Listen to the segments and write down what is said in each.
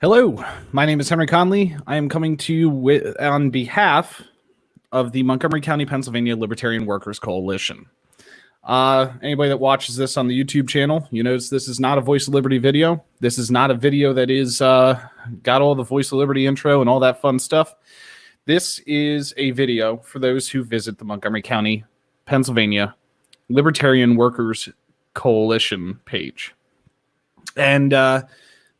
Hello, my name is Henry Conley. I am coming to you on behalf of the Montgomery County, Pennsylvania Libertarian Workers Coalition. Anybody that watches this on the YouTube channel, you notice this is not a Voice of Liberty video. This is not a video that is got all the Voice of Liberty intro and all that fun stuff. This is a video for those who visit the Montgomery County, Pennsylvania Libertarian Workers Coalition page. And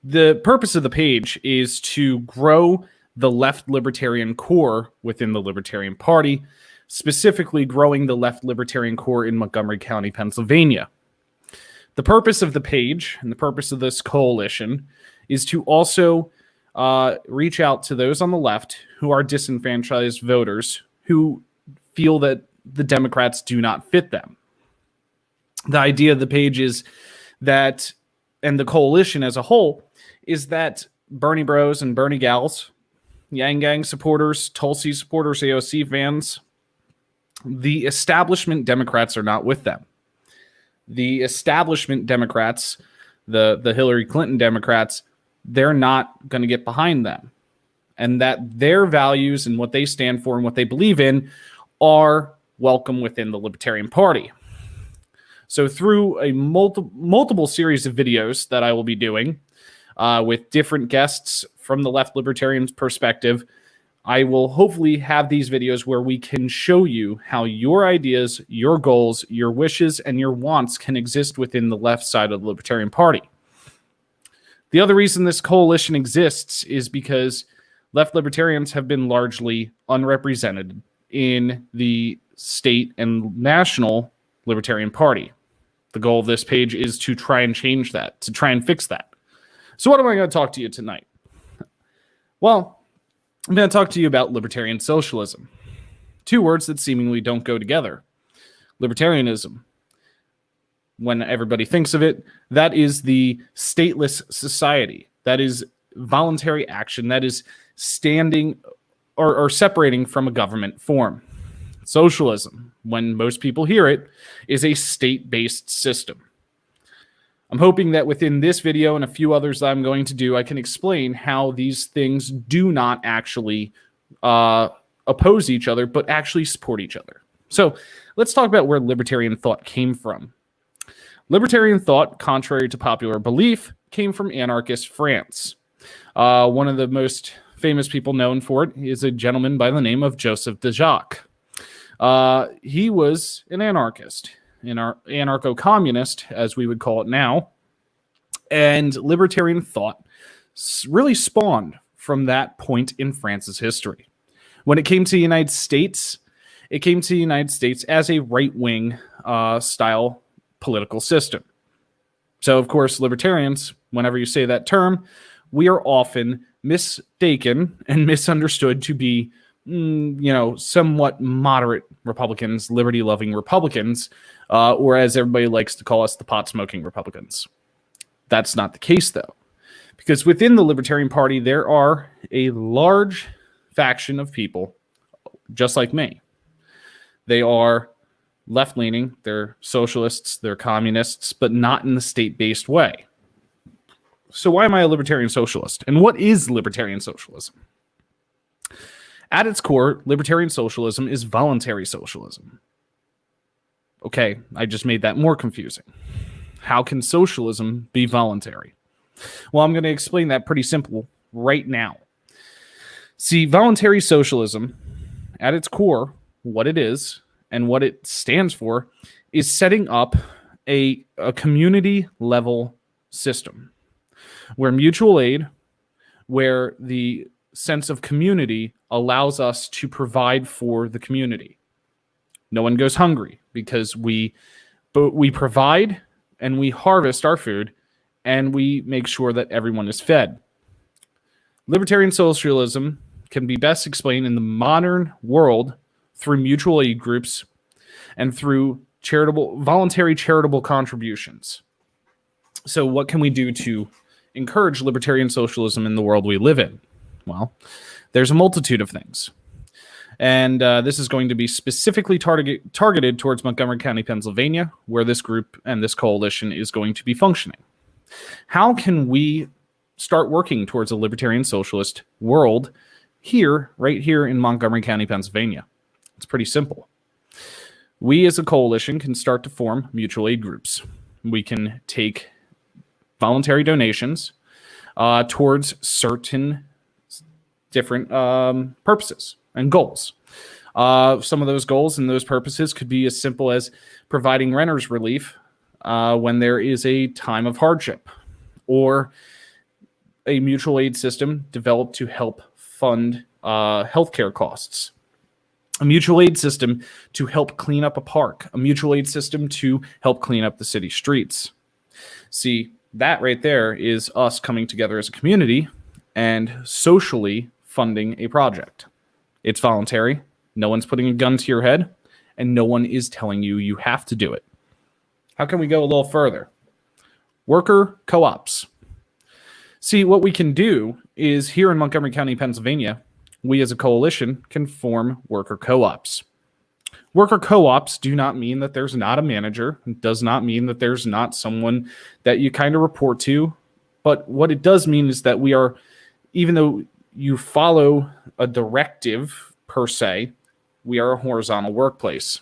the purpose of the page is to grow the left libertarian core within the Libertarian Party, specifically growing the left libertarian core in Montgomery County, Pennsylvania. The purpose of the page and the purpose of this coalition is to also reach out to those on the left who are disenfranchised voters who feel that the Democrats do not fit them. The idea of the page is that, and the coalition as a whole, is that Bernie bros and Bernie gals, Yang Gang supporters, Tulsi supporters, AOC fans, the establishment Democrats are not with them. The establishment Democrats, the Hillary Clinton Democrats, they're not going to get behind them. And that their values and what they stand for and what they believe in are welcome within the Libertarian Party. So through a multiple series of videos that I will be doing with different guests from the left libertarian perspective, I will hopefully have these videos where we can show you how your ideas, your goals, your wishes, and your wants can exist within the left side of the Libertarian Party. The other reason this coalition exists is because left libertarians have been largely unrepresented in the state and national Libertarian Party. The goal of this page is to try and change that, to try and fix that. So what am I going to talk to you tonight? Well, I'm going to talk to you about libertarian socialism. Two words that seemingly don't go together. Libertarianism, when everybody thinks of it, that is the stateless society. That is voluntary action. That is standing or separating from a government form. Socialism, when most people hear it, is a state-based system. I'm hoping that within this video and a few others that I'm going to do, I can explain how these things do not actually oppose each other, but actually support each other. So let's talk about where libertarian thought came from. Libertarian thought, contrary to popular belief, came from anarchist France. One of the most famous people known for it is a gentleman by the name of Joseph de Jacques. He was an anarchist, anarcho-communist, as we would call it now, and libertarian thought really spawned from that point in France's history. When it came to the United States, it came to the United States as a right-wing style political system. So, of course, libertarians, whenever you say that term, we are often mistaken and misunderstood to be somewhat moderate Republicans, liberty-loving Republicans, or as everybody likes to call us, the pot-smoking Republicans. That's not the case, though, because within the Libertarian Party, there are a large faction of people, just like me. They are left-leaning, they're socialists, they're communists, but not in the state-based way. So why am I a libertarian socialist? And what is libertarian socialism? At its core, libertarian socialism is voluntary socialism. Okay, I just made that more confusing. How can socialism be voluntary? Well, I'm going to explain that pretty simple right now. See, voluntary socialism, at its core, what it is and what it stands for, is setting up a community-level system where mutual aid, where the sense of community allows us to provide for the community. No one goes hungry because we provide and we harvest our food and we make sure that everyone is fed. Libertarian socialism can be best explained in the modern world through mutual aid groups and through voluntary charitable contributions. So what can we do to encourage libertarian socialism in the world we live in? Well, there's a multitude of things. And this is going to be specifically targeted towards Montgomery County, Pennsylvania, where this group and this coalition is going to be functioning. How can we start working towards a libertarian socialist world right here in Montgomery County, Pennsylvania. It's pretty simple. We as a coalition can start to form mutual aid groups. We can take voluntary donations towards certain different purposes and goals. Some of those goals and those purposes could be as simple as providing renters relief when there is a time of hardship, or a mutual aid system developed to help fund healthcare costs, a mutual aid system to help clean up a park, a mutual aid system to help clean up the city streets. See, that right there is us coming together as a community and socially funding a project. It's voluntary. No one's putting a gun to your head, and no one is telling you you have to do it. How can we go a little further? Worker co-ops. See, what we can do is here in Montgomery County, Pennsylvania, we as a coalition can form worker co-ops. Worker co-ops do not mean that there's not a manager. It does not mean that there's not someone that you kind of report to. But what it does mean is that we are, even though you follow a directive per se, we are a horizontal workplace.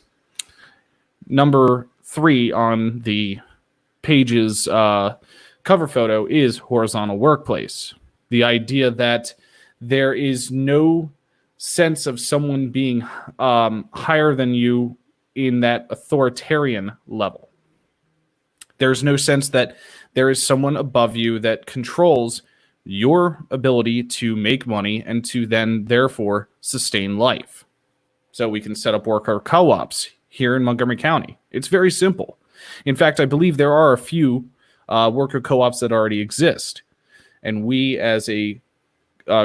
Number 3 on the page's cover photo is horizontal workplace. The idea that there is no sense of someone being higher than you in that authoritarian level. There's no sense that there is someone above you that controls your ability to make money and to then therefore sustain life. So we can set up worker co-ops here in Montgomery County. It's very simple. In fact, I believe there are a few worker co-ops that already exist, and we as a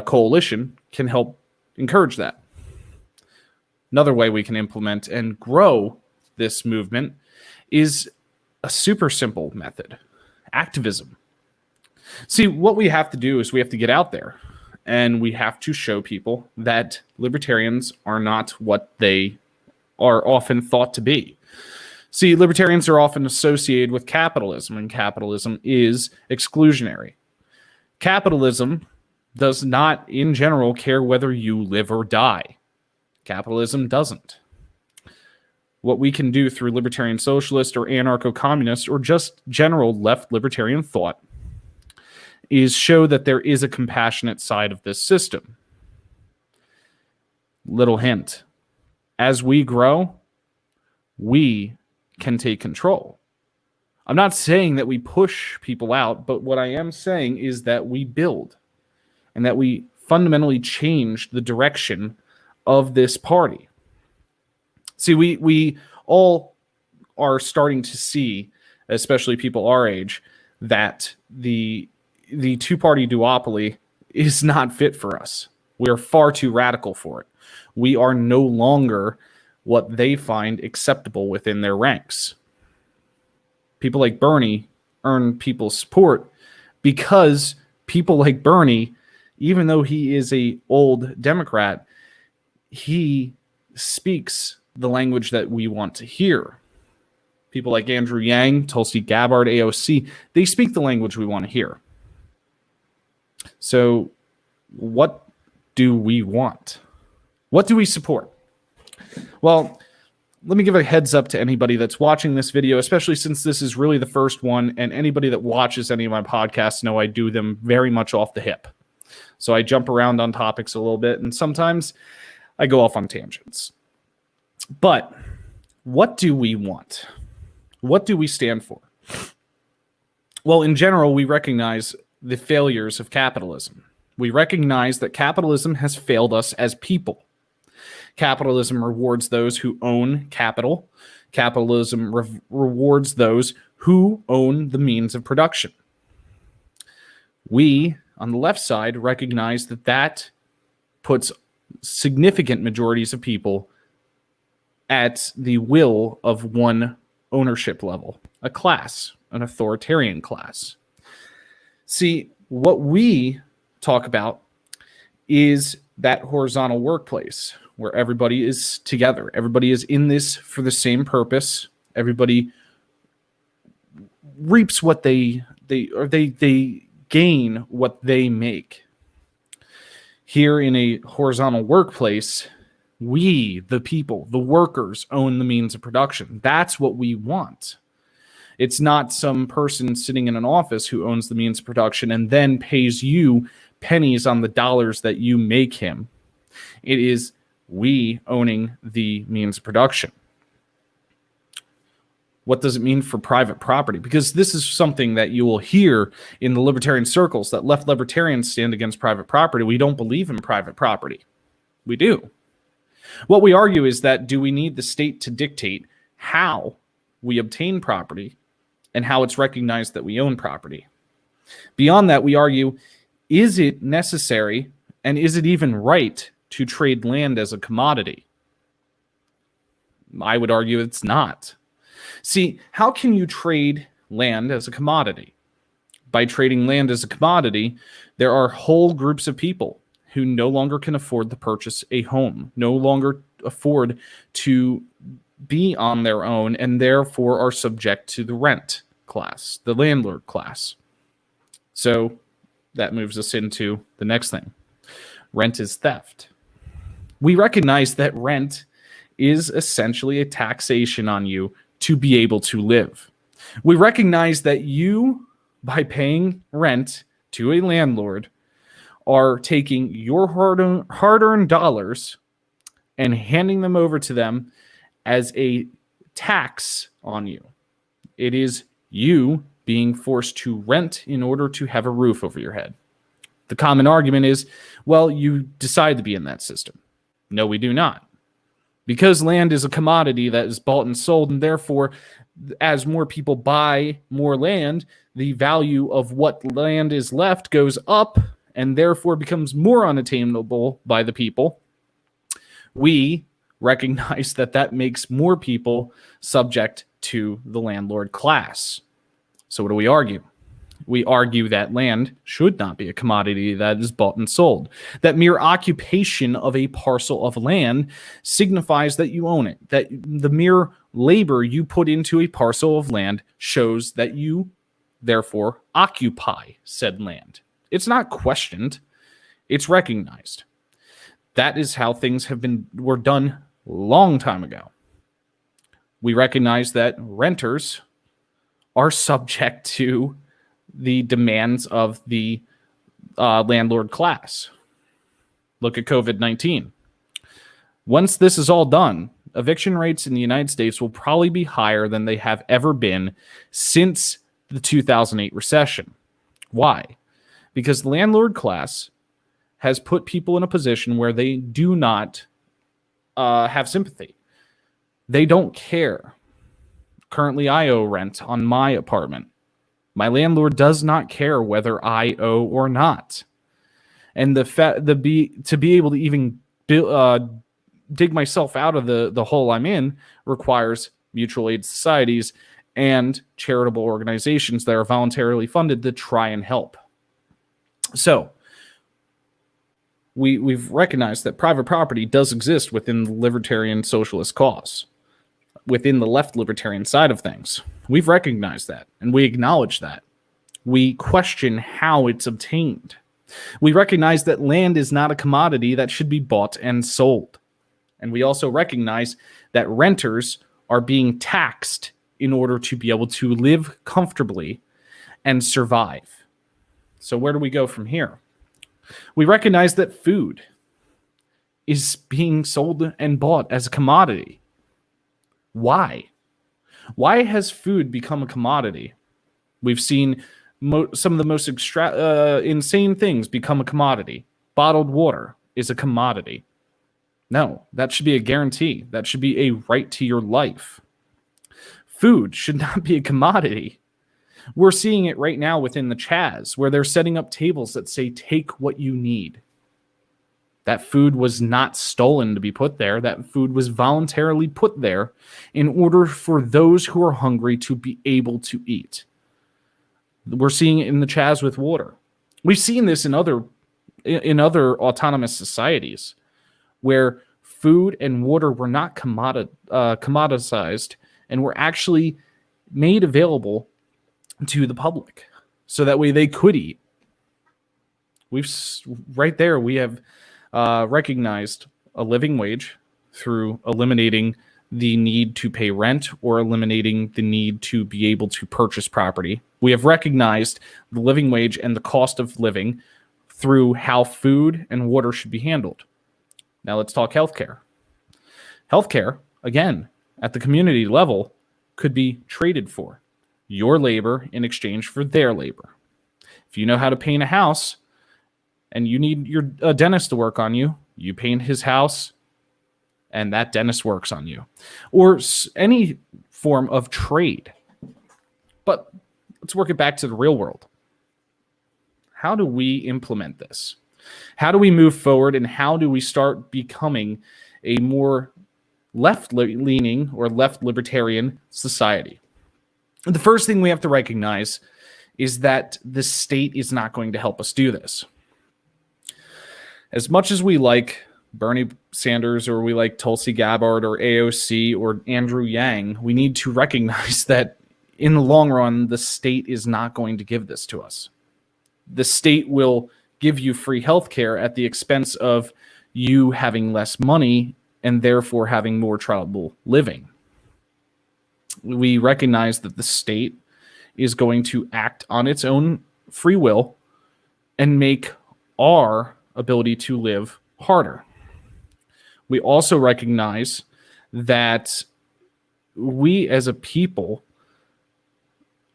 coalition can help encourage that. Another way we can implement and grow this movement is a super simple method: activism. See, what we have to do is we have to get out there and we have to show people that libertarians are not what they are often thought to be. See, libertarians are often associated with capitalism, and capitalism is exclusionary. Capitalism does not, in general, care whether you live or die. Capitalism doesn't. What we can do through libertarian socialist or anarcho-communist or just general left libertarian thought is show that there is a compassionate side of this system. Little hint: as we grow, we can take control. I'm not saying that we push people out, but what I am saying is that we build and that we fundamentally change the direction of this party. See, we all are starting to see, especially people our age, that the two-party duopoly is not fit for us. We are far too radical for it. We are no longer what they find acceptable within their ranks. People like Bernie earn people's support because people like Bernie, even though he is an old Democrat, he speaks the language that we want to hear. People like Andrew Yang, Tulsi Gabbard, AOC, they speak the language we want to hear. So what do we want? What do we support? Well, let me give a heads up to anybody that's watching this video, especially since this is really the first one, and anybody that watches any of my podcasts know I do them very much off the hip. So I jump around on topics a little bit, and sometimes I go off on tangents. But what do we want? What do we stand for? Well, in general, we recognize the failures of capitalism. We recognize that capitalism has failed us as people. Capitalism rewards those who own capital. Capitalism rewards those who own the means of production. We, on the left side, recognize that puts significant majorities of people at the will of one ownership level, a class, an authoritarian class. See, what we talk about is that horizontal workplace where everybody is together. Everybody is in this for the same purpose. Everybody reaps what they gain what they make. Here in a horizontal workplace, we, the people, the workers, own the means of production. That's what we want. It's not some person sitting in an office who owns the means of production and then pays you pennies on the dollars that you make him. It is we owning the means of production. What does it mean for private property? Because this is something that you will hear in the libertarian circles, that left libertarians stand against private property. We don't believe in private property. We do. What we argue is that, do we need the state to dictate how we obtain property and how it's recognized that we own property? Beyond that, we argue, is it necessary and is it even right to trade land as a commodity? I would argue it's not. See, how can you trade land as a commodity? By trading land as a commodity, there are whole groups of people who no longer can afford to purchase a home, no longer afford to be on their own, and therefore are subject to the rent class, the landlord class. So that moves us into the next thing. Rent is theft. We recognize that rent is essentially a taxation on you to be able to live. We recognize that you, by paying rent to a landlord, are taking your hard-earned dollars and handing them over to them as a tax on you. It is you being forced to rent in order to have a roof over your head. The common argument is, well, you decide to be in that system. No, we do not. Because land is a commodity that is bought and sold, and therefore, as more people buy more land, the value of what land is left goes up, and therefore becomes more unattainable by the people. We recognize that that makes more people subject to the landlord class. So what do we argue? We argue that land should not be a commodity that is bought and sold. That mere occupation of a parcel of land signifies that you own it. That the mere labor you put into a parcel of land shows that you, therefore, occupy said land. It's not questioned. It's recognized. That is how things were done a long time ago. We recognize that renters are subject to the demands of the landlord class. Look at COVID-19. Once this is all done, eviction rates in the United States will probably be higher than they have ever been since the 2008 recession. Why? Because the landlord class has put people in a position where they do not have sympathy. They don't care. Currently, I owe rent on my apartment. My landlord does not care whether I owe or not. And to be able to even dig myself out of the hole I'm in requires mutual aid societies and charitable organizations that are voluntarily funded to try and help. So we've recognized that private property does exist within the libertarian socialist cause, within the left libertarian side of things. We've recognized that, and we acknowledge that. We question how it's obtained. We recognize that land is not a commodity that should be bought and sold. And we also recognize that renters are being taxed in order to be able to live comfortably and survive. So where do we go from here? We recognize that food is being sold and bought as a commodity. Why? Why has food become a commodity? We've seen some of the most insane things become a commodity. Bottled water is a commodity. No, that should be a guarantee. That should be a right to your life. Food should not be a commodity. We're seeing it right now within the Chaz, where they're setting up tables that say, take what you need. That food was not stolen to be put there. That food was voluntarily put there in order for those who are hungry to be able to eat. We're seeing it in the Chaz with water. We've seen this in other autonomous societies where food and water were not commoditized and were actually made available to the public so that way they could eat. Right there, we have recognized a living wage through eliminating the need to pay rent or eliminating the need to be able to purchase property. We have recognized the living wage and the cost of living through how food and water should be handled. Now let's talk healthcare. Healthcare, again, at the community level, could be traded for your labor in exchange for their labor. If you know how to paint a house and you need a dentist to work on you, you paint his house and that dentist works on you. Or any form of trade. But let's work it back to the real world. How do we implement this? How do we move forward, and how do we start becoming a more left-leaning or left libertarian society? The first thing we have to recognize is that the state is not going to help us do this. As much as we like Bernie Sanders or we like Tulsi Gabbard or AOC or Andrew Yang, we need to recognize that in the long run, the state is not going to give this to us. The state will give you free healthcare at the expense of you having less money and therefore having more trouble living. We recognize that the state is going to act on its own free will and make our ability to live harder. We also recognize that we as a people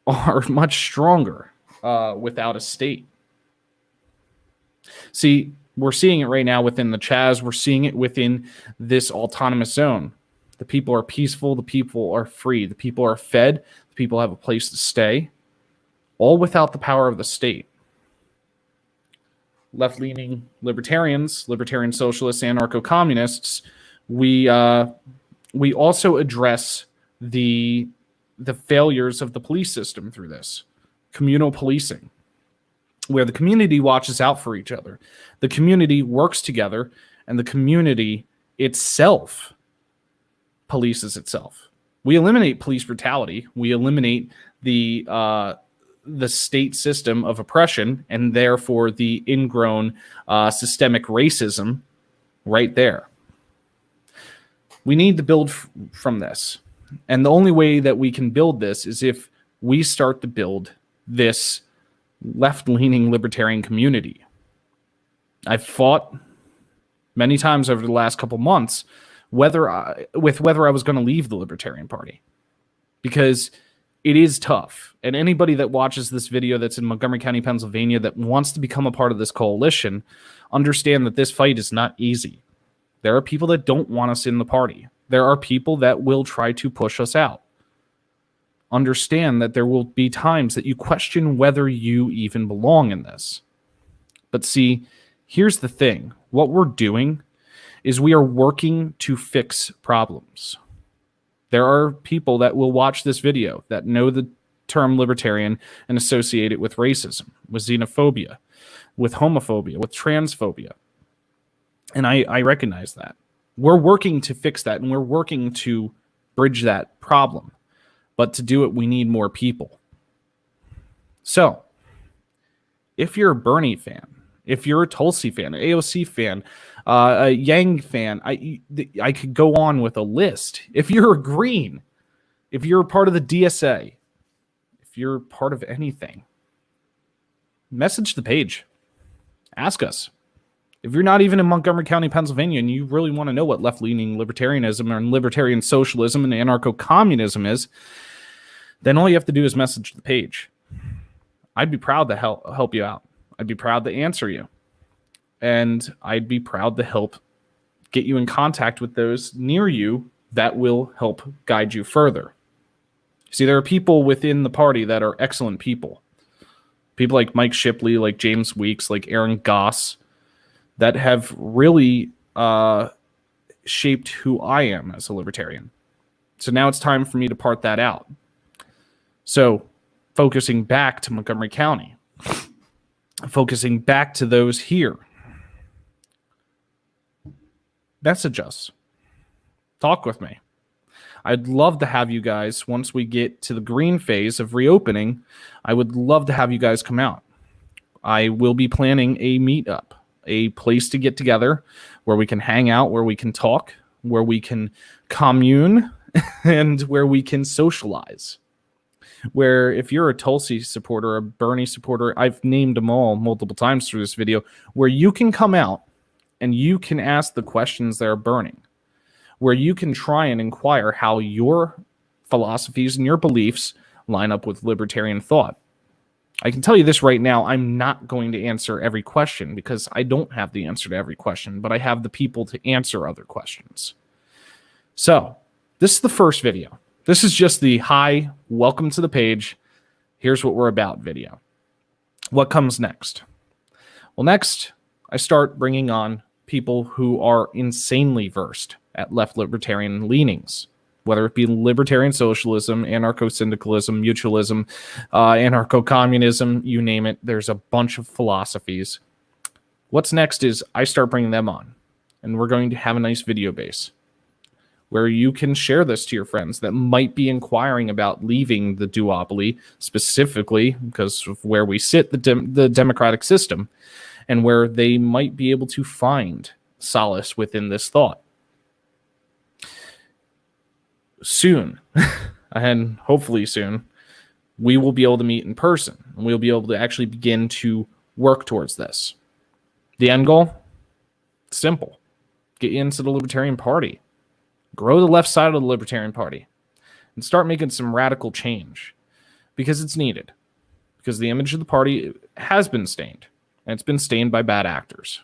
are much stronger without a state. See, we're seeing it right now within the Chaz. We're seeing it within this autonomous zone. The people are peaceful. The people are free. The people are fed. The people have a place to stay, all without the power of the state. Left-leaning libertarians, libertarian socialists, anarcho-communists, we also address the failures of the police system through this. Communal policing, where the community watches out for each other. The community works together, and the community itself polices itself. We eliminate police brutality. We eliminate the state system of oppression and therefore the ingrown systemic racism right there. We need to build from this. And the only way that we can build this is if we start to build this left-leaning libertarian community. I've fought many times over the last couple months whether I was going to leave the Libertarian Party, because it is tough. And anybody that watches this video that's in Montgomery County, Pennsylvania, that wants to become a part of this coalition, understand that this fight is not easy. There are people that don't want us in the party. There are people that will try to push us out. Understand that there will be times that you question whether you even belong in this. But see, here's the thing. What we're doing is we are working to fix problems. There are people that will watch this video that know the term libertarian and associate it with racism, with xenophobia, with homophobia, with transphobia. And I recognize that. We're working to fix that, and we're working to bridge that problem. But to do it, we need more people. So, if you're a Bernie fan, if you're a Tulsi fan, an AOC fan, a Yang fan, I could go on with a list. If you're a Green, if you're a part of the DSA, if you're part of anything, message the page. Ask us. If you're not even in Montgomery County, Pennsylvania, and you really want to know what left-leaning libertarianism or libertarian socialism and anarcho-communism is, then all you have to do is message the page. I'd be proud to help you out. I'd be proud to answer you. And I'd be proud to help get you in contact with those near you that will help guide you further. See, there are people within the party that are excellent people. People like Mike Shipley, like James Weeks, like Aaron Goss, that have really shaped who I am as a libertarian. So now it's time for me to part that out. So focusing back to Montgomery County, focusing back to those here, message us. Talk with me. I'd love to have you guys, once we get to the green phase of reopening, I would love to have you guys come out. I will be planning a meetup, a place to get together where we can hang out, where we can talk, where we can commune, and where we can socialize. Where if you're a Tulsi supporter, a Bernie supporter, I've named them all multiple times through this video, where you can come out and you can ask the questions that are burning, where you can try and inquire how your philosophies and your beliefs line up with libertarian thought. I can tell you this right now, I'm not going to answer every question because I don't have the answer to every question, but I have the people to answer other questions. So, this is the first video. This is just the hi, welcome to the page, here's what we're about video. What comes next? Well, next, I start bringing on people who are insanely versed at left libertarian leanings, whether it be libertarian socialism, anarcho-syndicalism, mutualism, anarcho-communism, you name it. There's a bunch of philosophies. What's next is I start bringing them on, and we're going to have a nice video base where you can share this to your friends that might be inquiring about leaving the duopoly, specifically because of where we sit, the democratic system, and where they might be able to find solace within this thought. Soon, and hopefully soon, we will be able to meet in person, and we'll be able to actually begin to work towards this. The end goal? Simple. Get you into the Libertarian Party. Grow the left side of the Libertarian Party and start making some radical change because it's needed. Because the image of the party has been stained, and it's been stained by bad actors.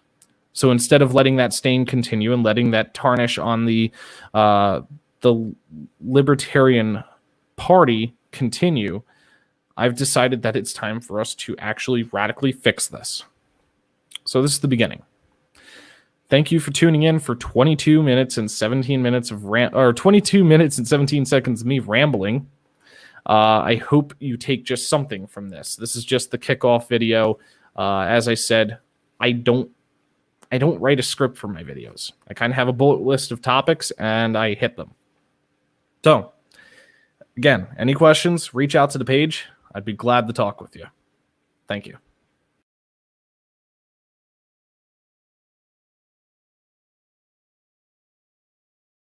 So instead of letting that stain continue and letting that tarnish on the Libertarian Party continue, I've decided that it's time for us to actually radically fix this. So this is the beginning. Thank you for tuning in for 22 minutes and 17 minutes of 22 minutes and 17 seconds of me rambling. I hope you take just something from this. This is just the kickoff video. As I said, I don't write a script for my videos. I kind of have a bullet list of topics and I hit them. So, again, any questions, reach out to the page. I'd be glad to talk with you. Thank you.